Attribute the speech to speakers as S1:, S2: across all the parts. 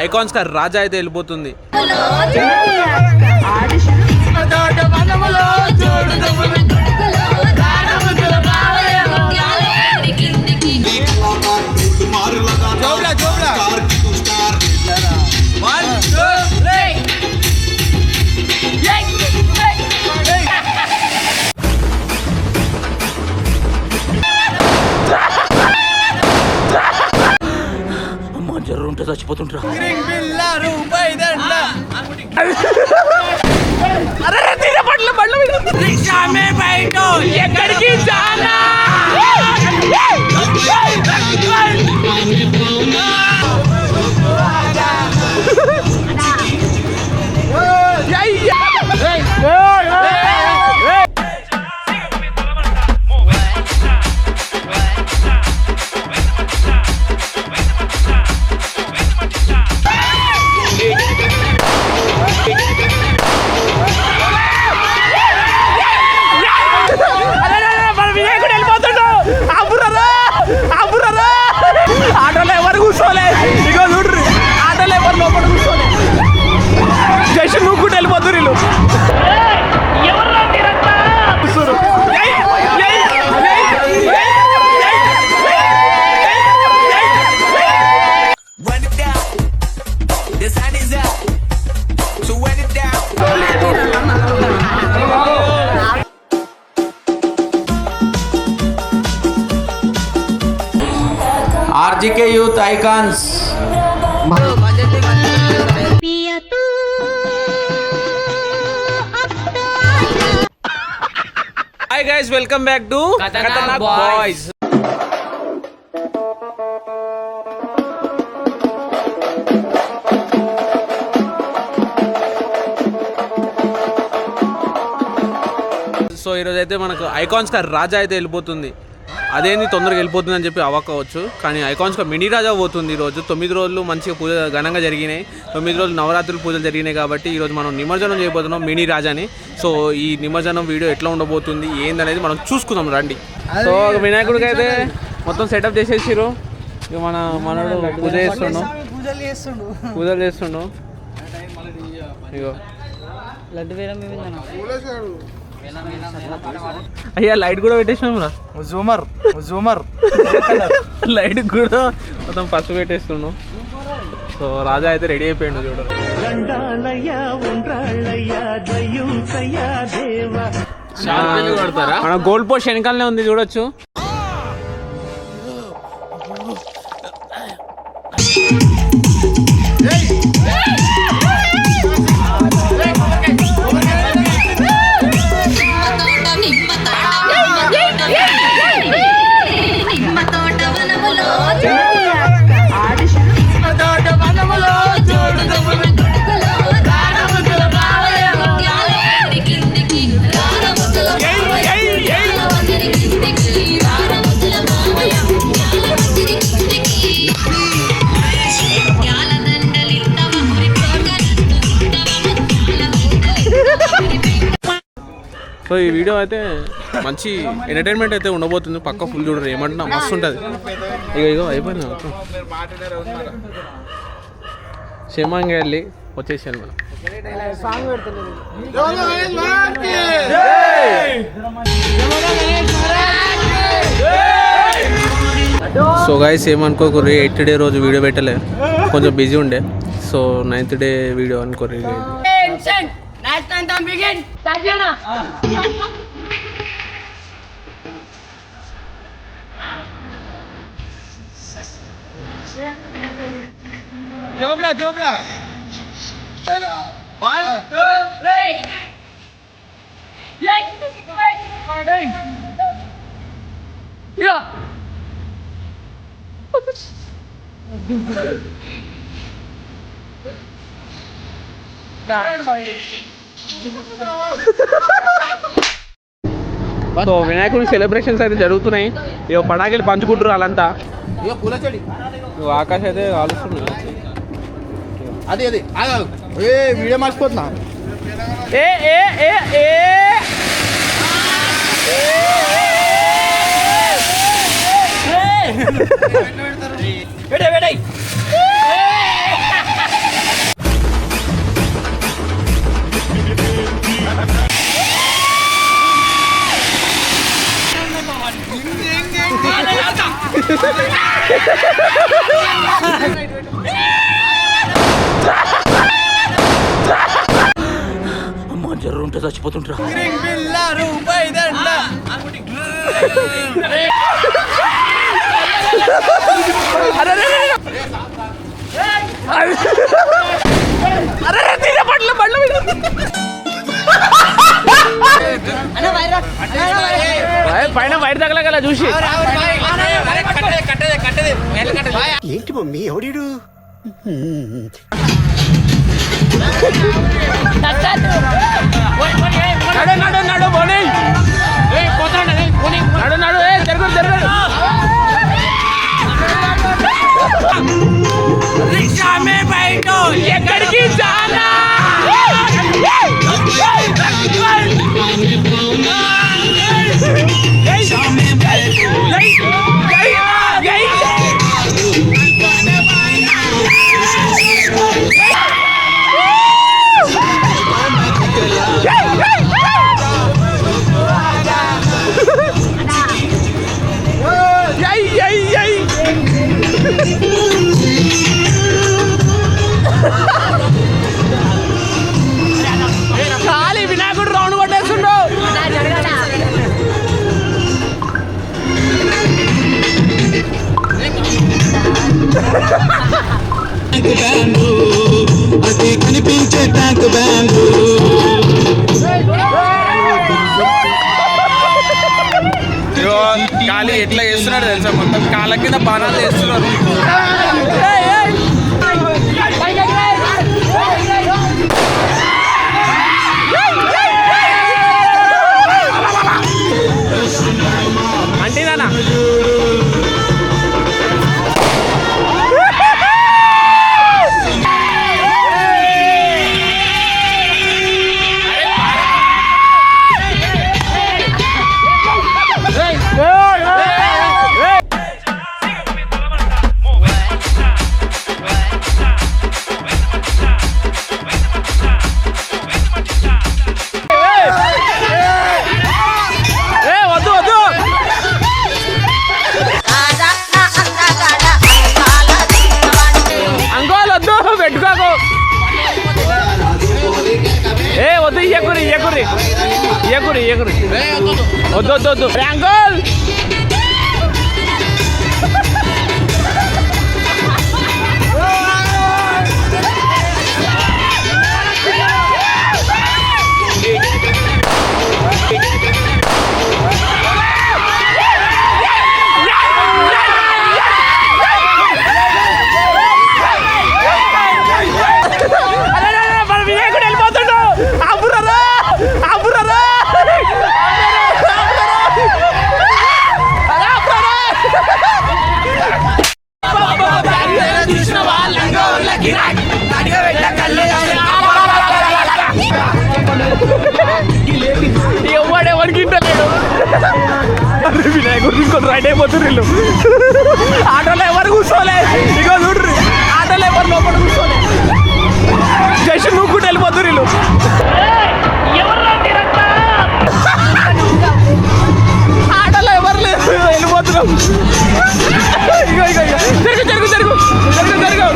S1: Icons కా రాజా అయితే వెళ్ళిపోతుంది.
S2: జర్రుంటే చచ్చిపోతుంటా.
S1: ఎక్కడికి చాలా ఆటోలో ఎవరు కూర్చోలే. ఇగో చూడ్రి, ఆటోలో ఎవరు లోపల కూర్చోలే. జస్ట్ నువ్వు కూడా వెళ్ళిపోతురు వీళ్ళు.
S2: RGK youth icons.
S1: Hi guys, welcome back to Khatarnak boys. So ఈరోజు అయితే మనకు ఐకాన్స్ కా రాజా అయితే వెళ్ళిపోతుంది. అదేంది తొందరగా వెళ్ళిపోతుంది అని చెప్పి అవ్వకపోవచ్చు, కానీ ఐకాన్స్గా మినీ రాజా పోతుంది. ఈరోజు 9 రోజులు మంచిగా పూజ ఘనంగా జరిగినాయి. 9 రోజులు నవరాత్రులు పూజలు జరిగినాయి కాబట్టి ఈరోజు మనం నిమజ్జనం చేయబోతున్నాం మినీ రాజాని. సో ఈ నిమజ్జనం వీడియో ఎట్లా ఉండబోతుంది ఏందనేది మనం చూసుకుందాం రండి. సో వినాయకుడికి అయితే మొత్తం సెటప్ చేసేసారు. ఇక మనడు పూజలు చేస్తుండు. ఇగో అయ్యా లైట్ కూడా పెట్టేసినాం రా. జూమర్ లైట్ కూడా మొత్తం పసుపు పెట్టేస్తున్నాం. సో రాజా అయితే రెడీ అయిపోయిండు చూడు. మన గోల్డ్ పోస్ట్ వెనకాలనే ఉంది చూడొచ్చు. సో ఈ వీడియో అయితే మంచి ఎంటర్టైన్మెంట్ అయితే ఉండబోతుంది. పక్క ఫుల్ చూడరు, ఏమంటున్నా మస్తు ఉంటుంది. ఇగో అయిపోయింది క్షేమంగా వెళ్ళి వచ్చేసాను మనం. సో గైస్ ఏమనుకోకూరి 8th డే రోజు వీడియో పెట్టలే, కొంచెం బిజీ ఉండే. సో 9th డే వీడియో అనుకోరు. సో వినాయకుడి సెలబ్రేషన్స్ అయితే జరుగుతున్నాయి. ఇక పటాకులు పంచుకుంటారు వాళ్ళంతా. ఇక ఆకాశ్ అయితే కాలుస్తున్నాడు.
S3: అదే వీడియో మర్చిపోతున్నా.
S2: చచ్చిపోతుంటరా.
S1: పైన బయట తగలగల చూసి
S3: ఏంటి మమ్మీ ఎవడీడు
S1: ఎక్కడికి చాలా ఖాళీ వినాయకుడు రౌండ్ కొట్టేస్తుండో.
S4: అది కనిపించే ట్యాంక్ బ్యాండ్.
S1: ఖాళీ ఎట్లా చేస్తున్నాడు తెలుసా, మొత్తం కాళ్ళ కింద బాణాలు వేస్తున్నారు. అంటేనా పెట్టుకోకు. వద్దు వద్దు వద్దు వద్దు అంకుల్. వినాయకుడు తీసుకొని రైడ్ అయిపోతున్నారు వీళ్ళు. ఆటోలో ఎవరు కూర్చోలే, ఇగో చూడ్రి ఆటోలో ఎవరు లోపల కూర్చోలే, జస్ట్ నూక్కుంటూ వెళ్ళిపోతున్నారు వీళ్ళు. ఆటోలో ఎవరు లేదు, వెళ్ళిపోతున్నాం. ఇగో ఇగో ఇగో జరుగు జరుగు జరుగు జరుగు జరుగు.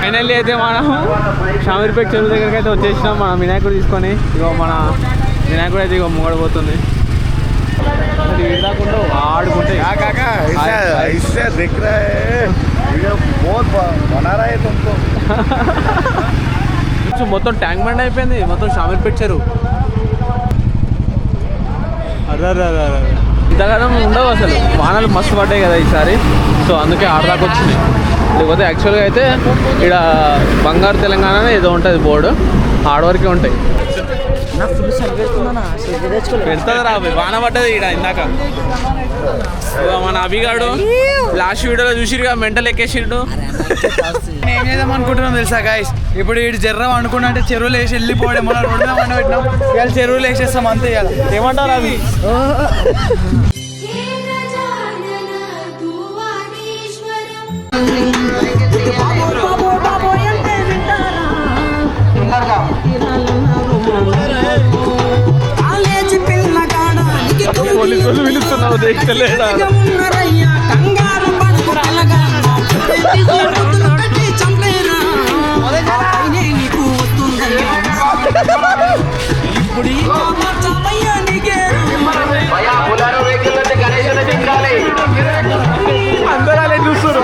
S1: ఫైనల్లీ అయితే మనం షామీర్పేట చెరువు దగ్గరికి అయితే వచ్చేసినాం. మన వినాయకుడు తీసుకొని ఇగో మన వినాయకుడు అయితే ఇగో ముంగడిపోతుంది. రాకుండా ఆడుకుంటే మొత్తం ట్యాంక్ బండ్ అయిపోయింది, మొత్తం షామీర్పేట చెరువు. ఇంతకాలం ఉండవు అసలు, వానలు మస్తు పడ్డాయి కదా ఈసారి, సో అందుకే ఆడదాకా వచ్చినాయి. లేకపోతే యాక్చువల్గా అయితే ఇక్కడ బంగారు తెలంగాణ ఏదో ఉంటుంది బోర్డు, ఆడవరకే ఉంటాయి. పెడతాది రా, వాన పడ్డది ఇక్కడ ఇందాక. మన అభిగాడు లాస్ట్ వీడియోలో చూసిరుగా మెంటల్ ఎక్కేసిండు.
S5: ఏం చేద్దాం అనుకుంటున్నాం తెలుసా గాయస్, ఇప్పుడు ఇటు జర్రం అనుకున్నా అంటే చెరువులు వేసి వెళ్ళిపోవడం, మనం రెండు వంట పెట్టినాం, ఇవాళ చెరువులు వేసేస్తాం అంతే. ఇవాళ
S1: ఏమంటారు అవి? పోలీసులు పిలుస్తున్నావు దేశలేడా? అందరూ అలా చూస్తారు.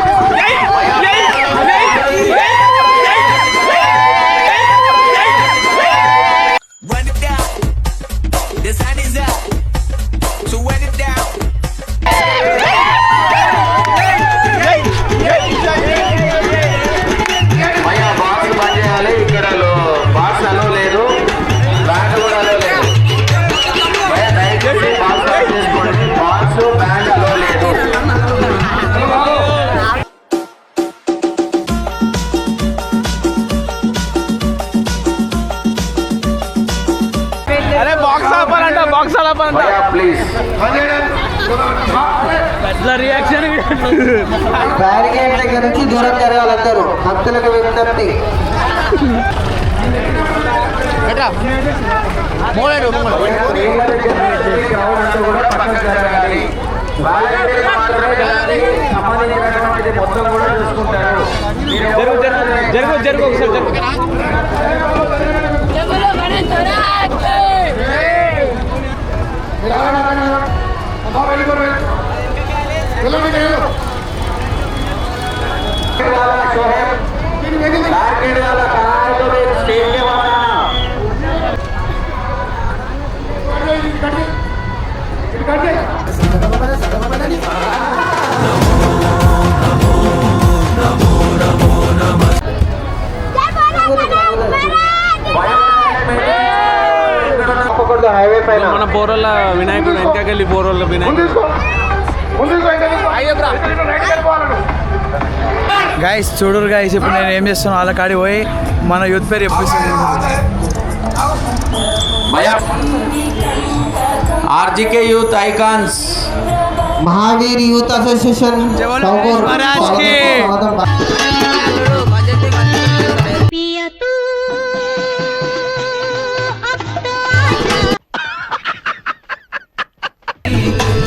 S1: రియాక్షన్
S6: బ్యారికేడ్ దగ్గర నుంచి దూరం జరగాలందరూ, భక్తులకు విజ్ఞప్తి.
S1: జరుగు జరుగు ఒకసారి జరుగు. మన పోరల్ల వినాయకుడు వెనకకెళ్ళి పోరల్ల వినాయకుడు.
S5: గాయస్ చూడరు గాయస్, ఇప్పుడు నేను ఏం చేస్తున్నాను, వాళ్ళ కాడికి పోయి మన యూత్ పేరు చెప్పిస్తాను.
S2: RGK youth icons,
S6: Mahavir youth association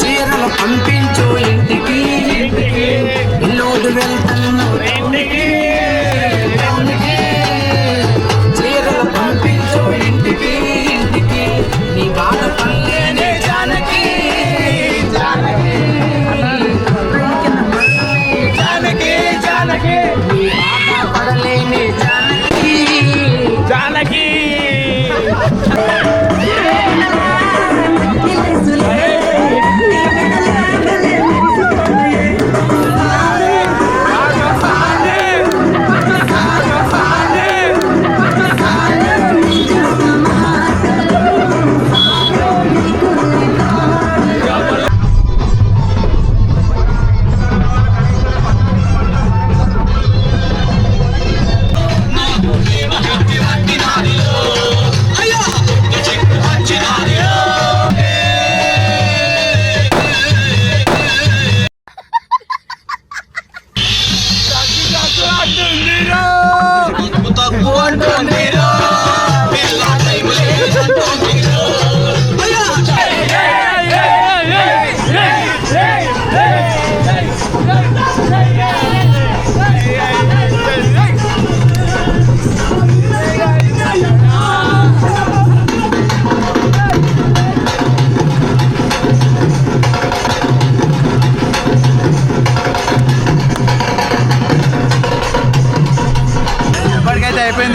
S7: చీరలు పంపించు ఇంటికి, లోడు వెళ్తున్న చీరలు పంపించు ఇంటికి, నీ బాధ పల్లెనే జానకి, జానకి జానకి జానకి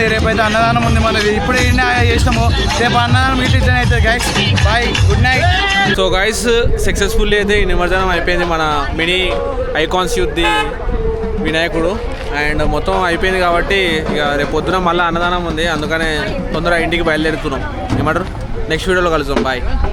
S5: మళ్ళీ రేపైతే అన్నదానం ఉంది మనది. ఇప్పుడే ఇన్ని చేసినాము, రేపు అన్నదానం ఇట్లా ఇట్లనే అవుతుంది guys. Bye, good night.
S1: So guys, successfully అయితే ఈ నిమజ్జనం అయిపోయింది. మన మినీ ఐకాన్స్ యూత్ ది వినాయకుడు అండ్ మొత్తం అయిపోయింది కాబట్టి ఇక రేపు పొద్దున మళ్ళీ అన్నదానం ఉంది. అందుకనే తొందరగా ఇంటికి బయలుదేరుతున్నాం. ఏమంటారు? నెక్స్ట్ వీడియోలో కలుద్దాం. బాయ్.